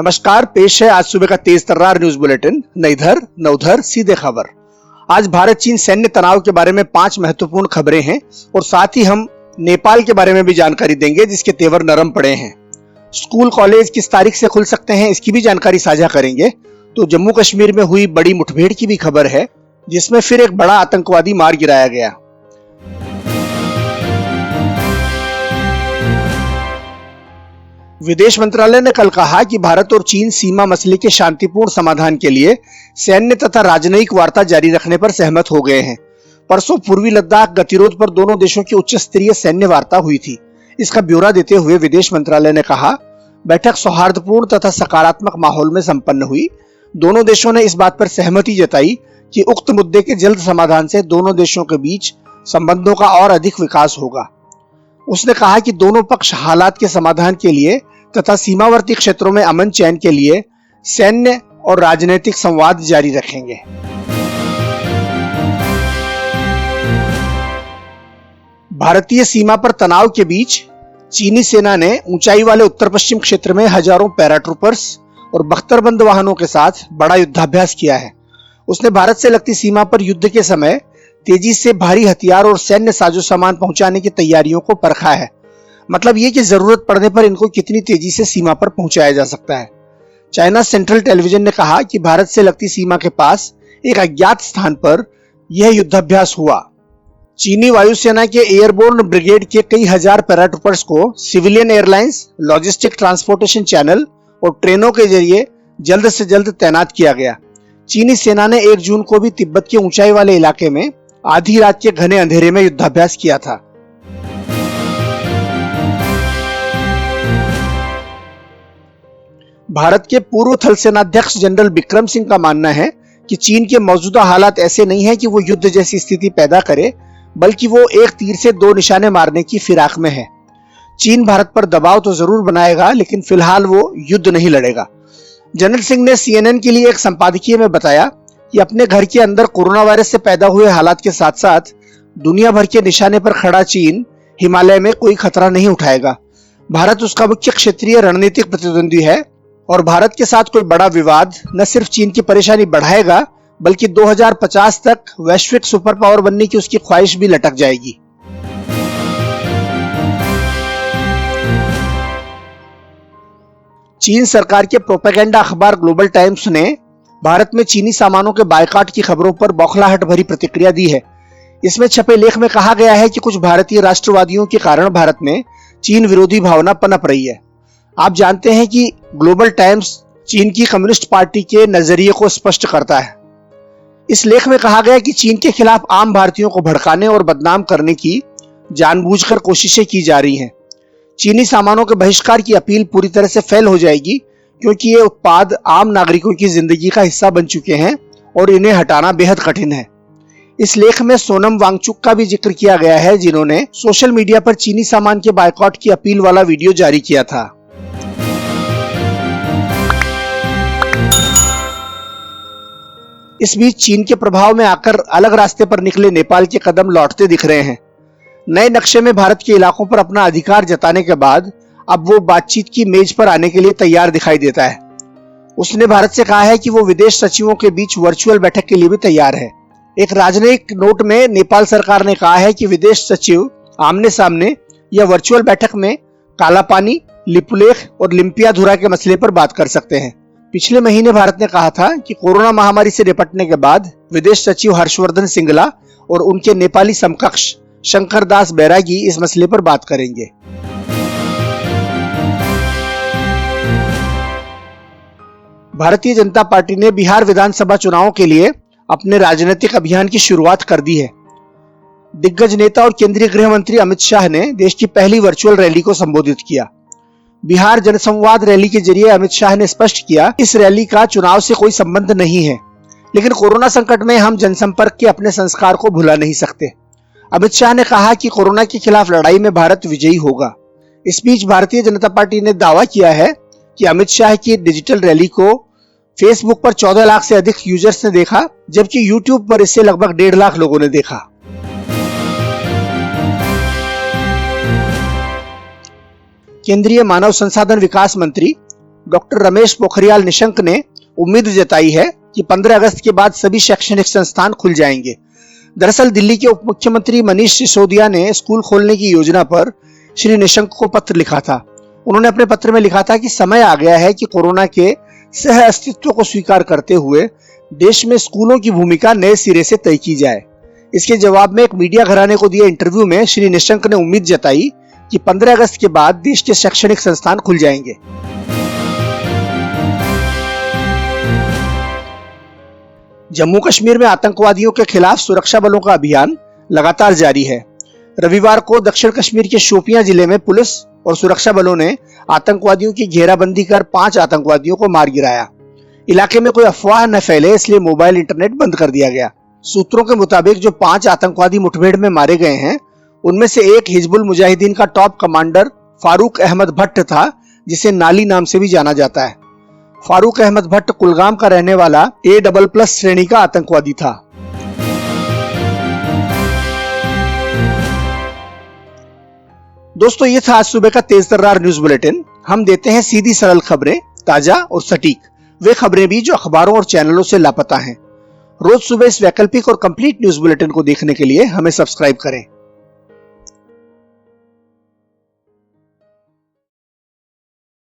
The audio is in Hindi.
नमस्कार, पेश है आज सुबह का तेज तर्रार न्यूज बुलेटिन। न इधर न उधर, सीधे खबर। आज भारत चीन सैन्य तनाव के बारे में 5 महत्वपूर्ण खबरें हैं और साथ ही हम नेपाल के बारे में भी जानकारी देंगे जिसके तेवर नरम पड़े हैं। स्कूल कॉलेज किस तारीख से खुल सकते हैं इसकी भी जानकारी साझा करेंगे। तो जम्मू कश्मीर में हुई बड़ी मुठभेड़ की भी खबर है जिसमें फिर एक बड़ा आतंकवादी मार गिराया गया। विदेश मंत्रालय ने कल कहा कि भारत और चीन सीमा मसले के शांतिपूर्ण समाधान के लिए सैन्य तथा राजनयिक वार्ता जारी रखने पर सहमत हो गए हैं। परसों पूर्वी लद्दाख गतिरोध पर दोनों देशों की उच्च स्तरीय सैन्य वार्ता हुई थी। इसका ब्यौरा देते हुए विदेश मंत्रालय ने कहा, बैठक सौहार्दपूर्ण तथा सकारात्मक माहौल में संपन्न हुई। दोनों देशों ने इस बात पर सहमति जताई कि उक्त मुद्दे के जल्द समाधान से दोनों देशों के बीच संबंधों का और अधिक विकास होगा। उसने कहा कि दोनों पक्ष हालात के समाधान के लिए तथा सीमावर्ती क्षेत्रों में अमन चैन के लिए सैन्य और राजनीतिक संवाद जारी रखेंगे। भारतीय सीमा पर तनाव के बीच चीनी सेना ने ऊंचाई वाले उत्तर पश्चिम क्षेत्र में हजारों पैराट्रूपर्स और बख्तरबंद वाहनों के साथ बड़ा युद्धाभ्यास किया है। उसने भारत से लगती सीमा पर युद्ध के समय तेजी से भारी हथियार और सैन्य साजो सामान पहुंचाने की तैयारियों को परखा है। मतलब ये कि जरूरत पड़ने पर इनको कितनी तेजी से सीमा पर पहुंचाया जा सकता है। चाइना सेंट्रल टेलीविजन ने कहा कि भारत से लगती सीमा के पास एक अज्ञात स्थान पर यह युद्धाभ्यास हुआ। चीनी वायुसेना के एयरबोर्न ब्रिगेड के कई हजार पैराट्रूपर्स को civilian airlines, logistic transportation channel और ट्रेनों के जरिए जल्द से जल्द तैनात किया गया। चीनी सेना ने 1 जून को भी तिब्बत के ऊंचाई वाले इलाके में आधी रात के घने अंधेरे में युद्धाभ्यास किया था। भारत के पूर्व थल सेनाध्यक्ष जनरल बिक्रम सिंह का मानना है कि चीन के मौजूदा हालात ऐसे नहीं है कि वो युद्ध जैसी स्थिति पैदा करे, बल्कि वो एक तीर से 2 निशाने मारने की फिराक में है। चीन भारत पर दबाव तो जरूर बनाएगा, लेकिन फिलहाल वो युद्ध नहीं लड़ेगा। जनरल सिंह ने CNN के लिए एक संपादकीय में बताया कि अपने घर के अंदर कोरोना वायरस से पैदा हुए हालात के साथ साथ दुनिया भर के निशाने पर खड़ा चीन हिमालय में कोई खतरा नहीं उठाएगा। भारत उसका मुख्य क्षेत्रीय रणनीतिक प्रतिद्वंदी है और भारत के साथ कोई बड़ा विवाद न सिर्फ चीन की परेशानी बढ़ाएगा, बल्कि 2050 तक वैश्विक सुपर पावर बनने की उसकी ख्वाहिश भी लटक जाएगी। चीन सरकार के प्रोपेगेंडा अखबार ग्लोबल टाइम्स ने भारत में चीनी सामानों के बायकॉट की खबरों पर बौखलाहट भरी प्रतिक्रिया दी है। इसमें छपे लेख में कहा गया है कि कुछ भारतीय राष्ट्रवादियों के कारण भारत में चीन विरोधी भावना पनप रही है। आप जानते हैं कि ग्लोबल टाइम्स चीन की कम्युनिस्ट पार्टी के नजरिए को स्पष्ट करता है। इस लेख में कहा गया कि चीन के खिलाफ आम भारतीयों को भड़काने और बदनाम करने की जानबूझकर कोशिशें की जा रही हैं। चीनी सामानों के बहिष्कार की अपील पूरी तरह से फेल हो जाएगी, क्योंकि ये उत्पाद आम नागरिकों की जिंदगी का हिस्सा बन चुके हैं और इन्हें हटाना बेहद कठिन है। इस लेख में सोनम वांगचुक का भी जिक्र किया गया है, जिन्होंने सोशल मीडिया पर चीनी सामान के बायकॉट की अपील वाला वीडियो जारी किया था। इस बीच चीन के प्रभाव में आकर अलग रास्ते पर निकले नेपाल के कदम लौटते दिख रहे हैं। नए नक्शे में भारत के इलाकों पर अपना अधिकार जताने के बाद अब वो बातचीत की मेज पर आने के लिए तैयार दिखाई देता है। उसने भारत से कहा है कि वो विदेश सचिवों के बीच वर्चुअल बैठक के लिए भी तैयार है। एक राजनयिक नोट में नेपाल सरकार ने कहा है कि विदेश सचिव आमने सामने या वर्चुअल बैठक में कालापानी, लिपुलेख और लिम्पियाधुरा के मसले पर बात कर सकते हैं। पिछले महीने भारत ने कहा था कि कोरोना महामारी से निपटने के बाद विदेश सचिव हर्षवर्धन सिंगला और उनके नेपाली समकक्ष शंकर दास बैरागी इस मसले पर बात करेंगे। भारतीय जनता पार्टी ने बिहार विधानसभा चुनावों के लिए अपने राजनीतिक अभियान की शुरुआत कर दी है। दिग्गज नेता और केंद्रीय गृह मंत्री अमित शाह ने देश की पहली वर्चुअल रैली को संबोधित किया। बिहार जनसंवाद रैली के जरिए अमित शाह ने स्पष्ट किया, इस रैली का चुनाव से कोई संबंध नहीं है, लेकिन कोरोना संकट में हम जनसंपर्क के अपने संस्कार को भुला नहीं सकते। अमित शाह ने कहा कि कोरोना के खिलाफ लड़ाई में भारत विजयी होगा। इस बीच भारतीय जनता पार्टी ने दावा किया है कि अमित शाह की डिजिटल रैली को फेसबुक पर 14 लाख से अधिक यूजर्स ने देखा, जबकि यूट्यूब पर इसे लगभग 1.5 लाख लोगों ने देखा। केंद्रीय मानव संसाधन विकास मंत्री डॉक्टर रमेश पोखरियाल निशंक ने उम्मीद जताई है कि 15 अगस्त के बाद सभी शैक्षणिक संस्थान खुल जाएंगे। दरअसल दिल्ली के उप मुख्यमंत्री मनीष सिसोदिया ने स्कूल खोलने की योजना पर श्री निशंक को पत्र लिखा था। उन्होंने अपने पत्र में लिखा था कि समय आ गया है कि कोरोना के सह अस्तित्व को स्वीकार करते हुए देश में स्कूलों की भूमिका नए सिरे से तय की जाए। इसके जवाब में एक मीडिया घराने को दिए इंटरव्यू में श्री निशंक ने उम्मीद जताई कि 15 अगस्त के बाद देश के शैक्षणिक संस्थान खुल जाएंगे। जम्मू कश्मीर में आतंकवादियों के खिलाफ सुरक्षा बलों का अभियान लगातार जारी है। रविवार को दक्षिण कश्मीर के शोपियां जिले में पुलिस और सुरक्षा बलों ने आतंकवादियों की घेराबंदी कर 5 आतंकवादियों को मार गिराया। इलाके में कोई अफवाह न फैले इसलिए मोबाइल इंटरनेट बंद कर दिया गया। सूत्रों के मुताबिक जो 5 आतंकवादी मुठभेड़ में मारे गए हैं उनमें से एक हिजबुल मुजाहिदीन का टॉप कमांडर फारूक अहमद भट्ट था, जिसे नाली नाम से भी जाना जाता है। फारूक अहमद भट्ट कुलगाम का रहने वाला A++ श्रेणी का आतंकवादी था। दोस्तों, ये था आज सुबह का तेज तर्रार न्यूज बुलेटिन। हम देते हैं सीधी सरल खबरें, ताजा और सटीक, वे खबरें भी जो अखबारों और चैनलों से लापता हैं। रोज सुबह इस वैकल्पिक और कंप्लीट न्यूज बुलेटिन को देखने के लिए हमें सब्सक्राइब करें।